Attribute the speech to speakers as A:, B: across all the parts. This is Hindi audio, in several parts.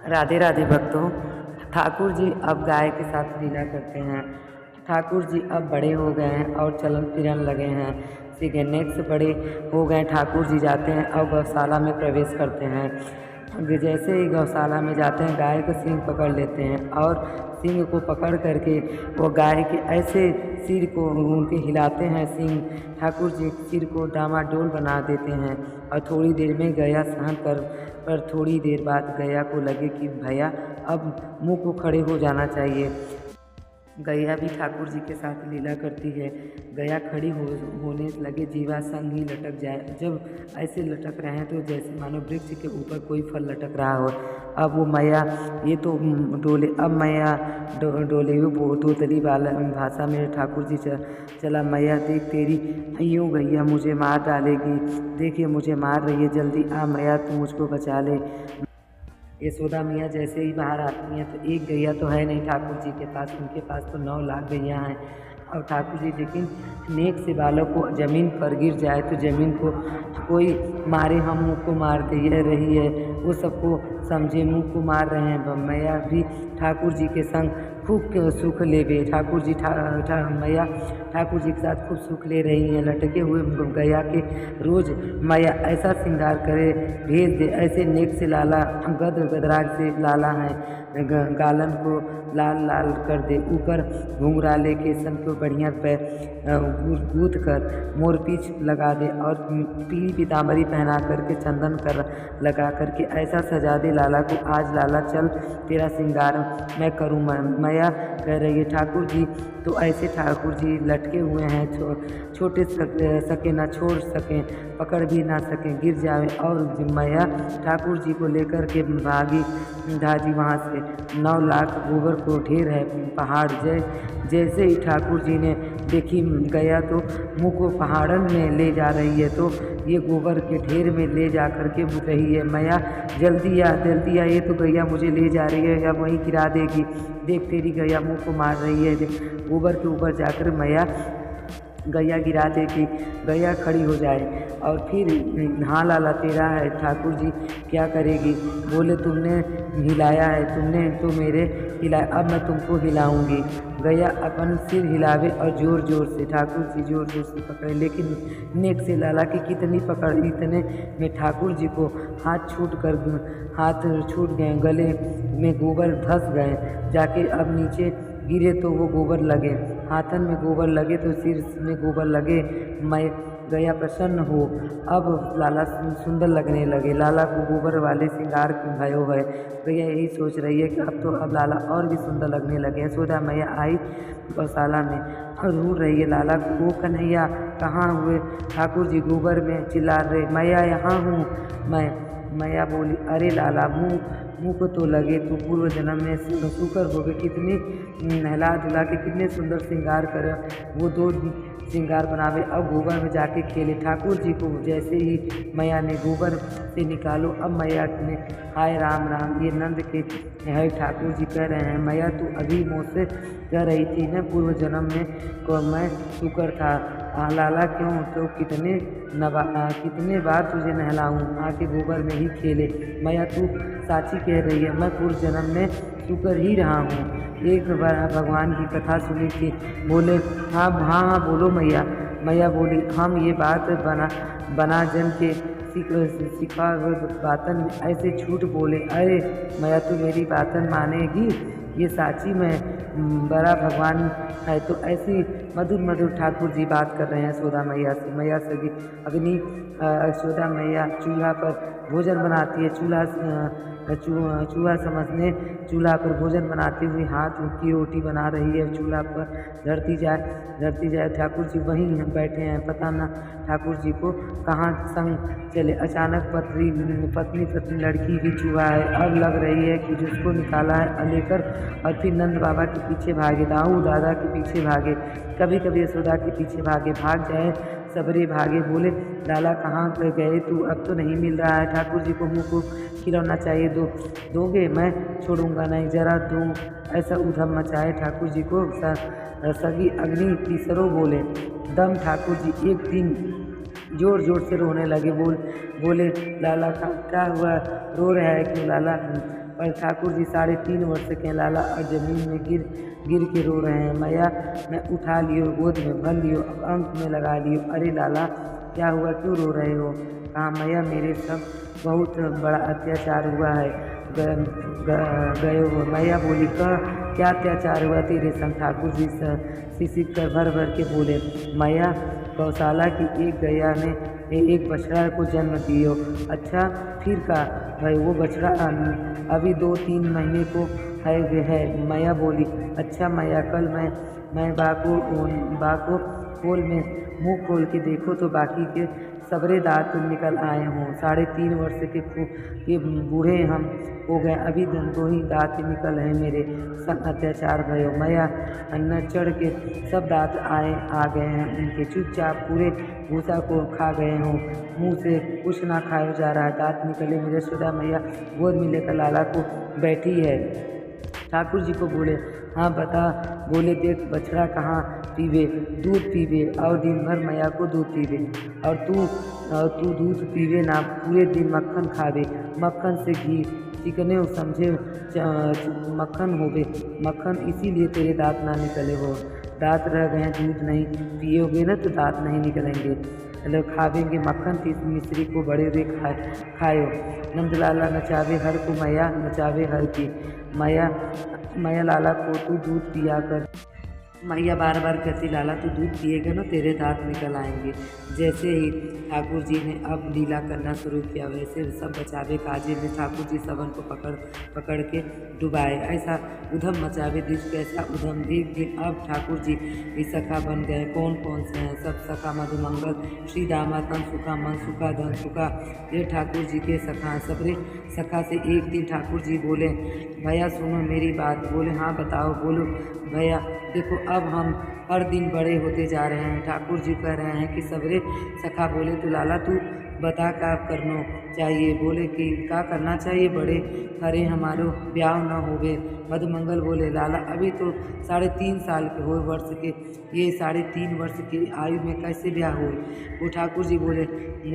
A: राधे राधे भक्तों। ठाकुर जी अब गाय के साथ लीला करते हैं। ठाकुर जी अब बड़े हो गए हैं और चलन फिरन लगे हैं। सीखने से बड़े हो गए ठाकुर जी जाते हैं और गौशाला में प्रवेश करते हैं। जैसे ही गौशाला में जाते हैं गाय को सींग पकड़ लेते हैं और सींग को पकड़ करके वो गाय के ऐसे सिर को उनके हिलाते हैं। सींग ठाकुर जी सिर को डामाडोल बना देते हैं और थोड़ी देर में गया सहन कर पर थोड़ी देर बाद गया को लगे कि भैया अब मुँह को खड़े हो जाना चाहिए। गैया भी ठाकुर जी के साथ लीला करती है। गैया खड़ी होने लगे जीवा संग ही लटक जाए। जब ऐसे लटक रहे हैं तो जैसे मानो वृक्ष के ऊपर कोई फल लटक रहा हो। अब वो मैया ये तो डोले, अब मैया डोले वो तोतली वाला भाषा में ठाकुर जी चला। मैया देख तेरी यूँ गैया मुझे मार डालेगी, देखिए मुझे मार रही है, जल्दी आ मैया तू मुझको बचा ले। यशोदा मियाँ जैसे ही बाहर आती हैं तो एक गैया तो है नहीं ठाकुर जी के पास, उनके पास तो 9 लाख गैया हैं। और ठाकुर जी लेकिन नेक से बालों को ज़मीन पर गिर जाए तो ज़मीन को कोई मारे हम मुँह को मार दे रही है, वो सबको समझे मुँह को मार रहे हैं। मैया भी ठाकुर जी के संग खूब सुख ले गए। ठाकुर जी मैया ठाकुर जी के साथ खूब सुख ले रही हैं। लटके हुए गैया के रोज़ मैया ऐसा श्रृंगार करे भेज दे, ऐसे नेक से लाला गदराग से लाला हैं। गालन को लाल लाल कर दे, ऊपर घुंघराले केसन को बढ़िया पे गूँथ कर मोरपीछ लगा दे और पीली पीताम्बरी पहना करके चंदन कर लगा करके ऐसा सजा दे लाला को, आज लाला चल तेरा श्रृंगार मैं करूँ। मैया कह रही है ठाकुर जी तो ऐसे ठाकुर जी लटके हुए हैं, छोटे सके ना छोड़ सकें, पकड़ भी ना सकें, गिर जावे। और मैया ठाकुर जी को लेकर के भागी वहाँ से। 9 लाख गोबर को ढेर है पहाड़ जैसे ही ठाकुर जी ने देखी गया तो मुँह को पहाड़न में ले जा रही है तो ये गोबर के ढेर में ले जा कर के रही है। मैया जल्दी आ, ये तो गैया मुझे ले जा रही है या वहीं गिरा देगी, देख तेरी गैया मुँह को मार रही है। गोबर के ऊपर जाकर मैया गैया गिरा देगी, गैया खड़ी हो जाए और फिर हाँ लाला तेरा है। ठाकुर जी क्या करेगी, बोले तुमने हिलाया है, तुमने तो मेरे हिलाया, अब मैं तुमको हिलाऊंगी। गैया अपन सिर हिलावे और ज़ोर ज़ोर से ठाकुर जी ज़ोर ज़ोर से पकड़े, लेकिन नेक से लाला की कितनी पकड़, इतने में ठाकुर जी को हाथ छूट गए, गले में गोबर धंस गए जाके। अब नीचे गिरे तो वो गोबर लगे, हाथन में गोबर लगे तो सिर में गोबर लगे। मैं गया प्रसन्न हो, अब लाला सुंदर लगने लगे। लाला को गोबर वाले श्रृंगार की भयो है। गैया यही सोच रही है कि अब लाला और भी सुंदर लगने लगे। यशोदा मैया आई गौशाला में और ढूंढ रही है लाला को। वो कन्हैया कहाँ हुए, ठाकुर जी गोबर में चिल्ला रहे, मैया यहाँ हूँ मैं। मैया बोली अरे लाला मुँह को तो लगे, तू पूर्व जन्म में शुकर हो गए, कितनी नहला धुला के कितने सुंदर श्रृंगार करे। वो 2 श्रृंगार बनावे अब गोबर में जाके खेले। ठाकुर जी को जैसे ही मैया ने गोबर से निकालो, अब मैया ने हाय राम राम ये नंद के है। ठाकुर जी कह रहे हैं मैया तू अभी मुझसे कह रही थी न पूर्व जन्म में को मैं शुकर था, लाला क्यों तो कितने बार तुझे नहलाऊं, आके गोबर में ही खेले। मैया तू साची कह रही है, मैं पूर्व जन्म में शुकर ही रहा हूँ। एक बार भगवान की कथा सुनी थी, बोले हाँ हाँ हाँ बोलो मैया। मैया बोली हम ये बात बना जन के सिखा बातन ऐसे झूठ बोले। अरे मैया तू मेरी बातन मानेगी, ये साची में बड़ा भगवान है। तो ऐसी मधुर मधुर ठाकुर जी बात कर रहे हैं यशोदा मैया से। मैया से अग्नि यशोदा मैया चूल्हा पर भोजन बनाती है, चूल्हा समझने चूल्हा पर भोजन बनाती हुई हाथ की रोटी बना रही है, चूल्हा पर धरती जाए। ठाकुर जी वहीं बैठे हैं, पता ना ठाकुर जी को कहाँ संग चले। अचानक पत्नी लड़की भी चूहा है, अब लग रही है कि जिसको निकाला है लेकर और फिर नंद बाबा के पीछे भागे, दाऊ दादा के पीछे भागे, कभी कभी यशोदा के पीछे भाग जाए, सबरे भागे। बोले लाला कहाँ गए तू, अब तो नहीं मिल रहा है। ठाकुर जी को मुँह को खिलौना चाहिए, दोगे, मैं छोड़ूंगा नहीं, जरा दो। ऐसा उधम मचाए ठाकुर जी को सगी अग्नि तीसरो बोले दम। ठाकुर जी एक दिन जोर जोर से रोने लगे। बोले लाला का क्या हुआ, रो रहा है क्यों लाला। पर ठाकुर जी 3.5 वर्ष के हैं लाला और ज़मीन में गिर गिर के रो रहे हैं। मैया मैं उठा लियो, गोद में भर लियो, अब अंक में लगा लियो। अरे लाला क्या हुआ, क्यों रो रहे हो? कहा मैया मेरे सब बहुत बड़ा अत्याचार हुआ है, गए हो। मैया बोली क्या अत्याचार हुआ तेरे संग? ठाकुर जी सिसक कर भर भर के बोले, मैया गौशाला की एक गैया ने एक बछड़ा को जन्म दियो। अच्छा फिर का भाई, वो बछड़ा अभी 2-3 महीने को है। मैया बोली अच्छा मैया, कल मैं बा को खोल में मुँह खोल के देखो तो बाकी के सबरे दांत निकल आए हों। 3.5 वर्ष के बूढ़े हम हो गए, अभी 2 ही दांत निकल हैं मेरे संग अत्याचार भयो। मैया न चढ़ के सब दांत आ गए हैं उनके, चुपचाप पूरे भूसा को खा गए हों, मुंह से कुछ ना खाया जा रहा है, दांत निकले मेरे। यशोदा मैया गोद में लेकर लाला को बैठी है। ठाकुर जी को बोले हाँ बता। बोले देख बछड़ा कहाँ पीवे, दूध पीवे और दिन भर मैया को दूध पीवे, और तू दूध पीवे ना, पूरे दिन मक्खन खावे, मक्खन से घी चिकने समझे मक्खन होवे, मक्खन इसीलिए तेरे दांत ना निकले हो। दांत रह गए, दूध नहीं पियोगे ना तो दांत नहीं निकलेंगे, मतलब खावेंगे मक्खन की मिश्री को बड़े हुए खायो। नंदलाला नचावे हर को, मैया नचावे हर की। मैया लाला को तू दूध पिया कर। मैया बार बार कहती लाला तू दूध पिएगा ना तेरे दांत निकल आएंगे। जैसे ही ठाकुर जी ने अब लीला करना शुरू किया, वैसे सब बचावे काजे में ठाकुर जी सबन को पकड़ के डुबाए। ऐसा उधम मचावे दिस कैसा उधम, देख अब ठाकुर जी भी सखा बन गए। कौन कौन से हैं? सब सखा मधुमंगल, श्री दामा, तन सुखा, मन सुखा, धन सुखा, ये ठाकुर जी के सखा हैं। सबरे सखा से एक दिन ठाकुर जी बोले भैया सुनो मेरी बात। बोले हाँ बताओ। बोलो भैया देखो अब हम हर दिन बड़े होते जा रहे हैं। ठाकुर जी कह रहे हैं कि सबरे सखा बोले तो लाला तू बता क्या करना चाहिए? बोले कि क्या करना चाहिए, बड़े हरे हमारो ब्याह न होवे। मधुमंगल बोले लाला अभी तो 3.5 साल के हो वर्ष के, ये 3.5 वर्ष की आयु में कैसे ब्याह हो? वो ठाकुर जी बोले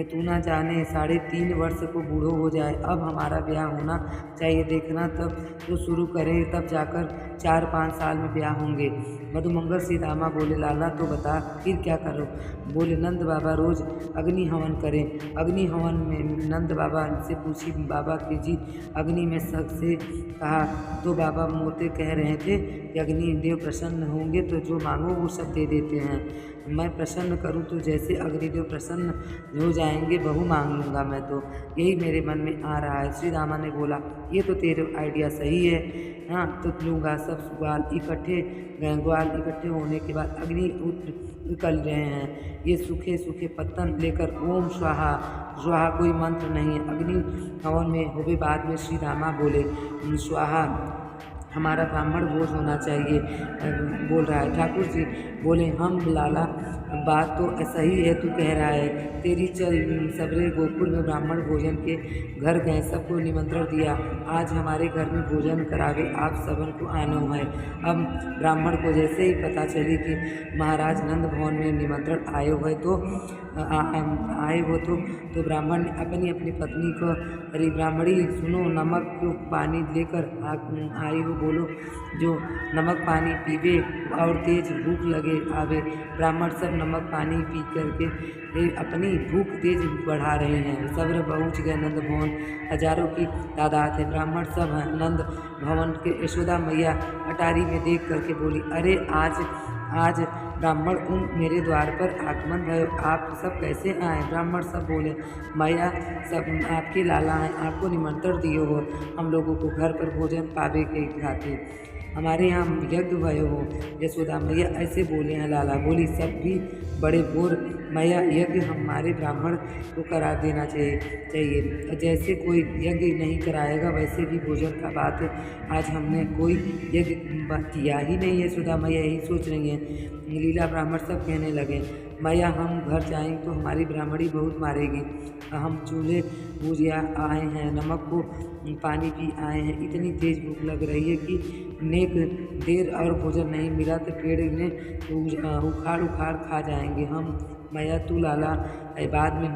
A: तू ना जाने 3.5 वर्ष को बूढ़ो हो जाए, अब हमारा ब्याह होना चाहिए, देखना तब तो शुरू करें, तब जाकर 4-5 साल में ब्याह होंगे। मधुमंगल सीतामा बोले लाला तो बता फिर क्या करो? बोले नंद बाबा रोज अग्नि हवन करें। अग्नि हवन में नंद बाबा से पूछी बाबा की जी अग्नि में सबसे कहा तो बाबा मोते कह रहे थे कि अग्नि देव प्रसन्न होंगे तो जो मांगो वो सब दे देते हैं। मैं प्रसन्न करूं तो जैसे अग्निदेव प्रसन्न हो जाएंगे बहू मांग लूँगा मैं, तो यही मेरे मन में आ रहा है। श्री रामा ने बोला ये तो तेरे आइडिया सही है, हाँ तो लूँगा। सब ग्वाल इकट्ठे होने के बाद अग्नि निकल रहे हैं। ये सूखे सूखे पत्तन लेकर ओम स्वाहा स्वाहा कोई मंत्र नहीं है। अग्नि हवन में होवे बाद में श्री रामा बोले स्वाहा हमारा ब्राह्मण भोज होना चाहिए, बोल रहा है। ठाकुर जी बोले हम लाला बात तो ऐसा ही है, तू कह रहा है तेरी चल सबरे गोकुल में ब्राह्मण भोजन के घर गए, सबको निमंत्रण दिया, आज हमारे घर में भोजन करावे, आप सबन को आना है। अब ब्राह्मण को जैसे ही पता चली कि महाराज नंद भवन में निमंत्रण आए हुए तो ब्राह्मण ने अपनी पत्नी को अरे ब्राह्मणी सुनो नमक को पानी लेकर आई हो, बोलो जो नमक पानी पीवे और तेज भूख लगे आवे। ब्राह्मण सब नमक पानी पी करके अपनी भूख तेज बढ़ा रहे हैं। सब पहुँच गए नंद भवन, हजारों की तादाद है, ब्राह्मण सब हैं। नंद भवन के यशोदा मैया अटारी में देख करके बोली अरे आज ब्राह्मण मेरे द्वार पर आगमन भयो, आप सब कैसे आए? ब्राह्मण सब बोले मैया सब आपके लाला हैं, आपको निमंत्रण दियो हो हम लोगों को घर पर भोजन पावे के खातिर, हमारे यहाँ यज्ञ भयो हो। यशोदा मैया ऐसे बोले हैं। लाला बोली सब भी बड़े बोर, मैया यज्ञ हमारे ब्राह्मण को करा देना चाहिए। जैसे कोई यज्ञ नहीं कराएगा वैसे भी भोजन का बात आज हमने कोई यज्ञ किया ही नहीं है। यशोदा मैया यही सोच रही हैं। लीला ब्राह्मण सब कहने लगे मैया हम घर जाएं तो हमारी ब्राह्मणी बहुत मारेगी, हम चूल्हे भुजिया आए हैं, नमक को पानी पी आए हैं, इतनी तेज भूख लग रही है कि नेक देर और भोजन नहीं मिला तो पेड़ इन्हें उखाड़ खा जाएंगे हम। मैया तू लाला बाद में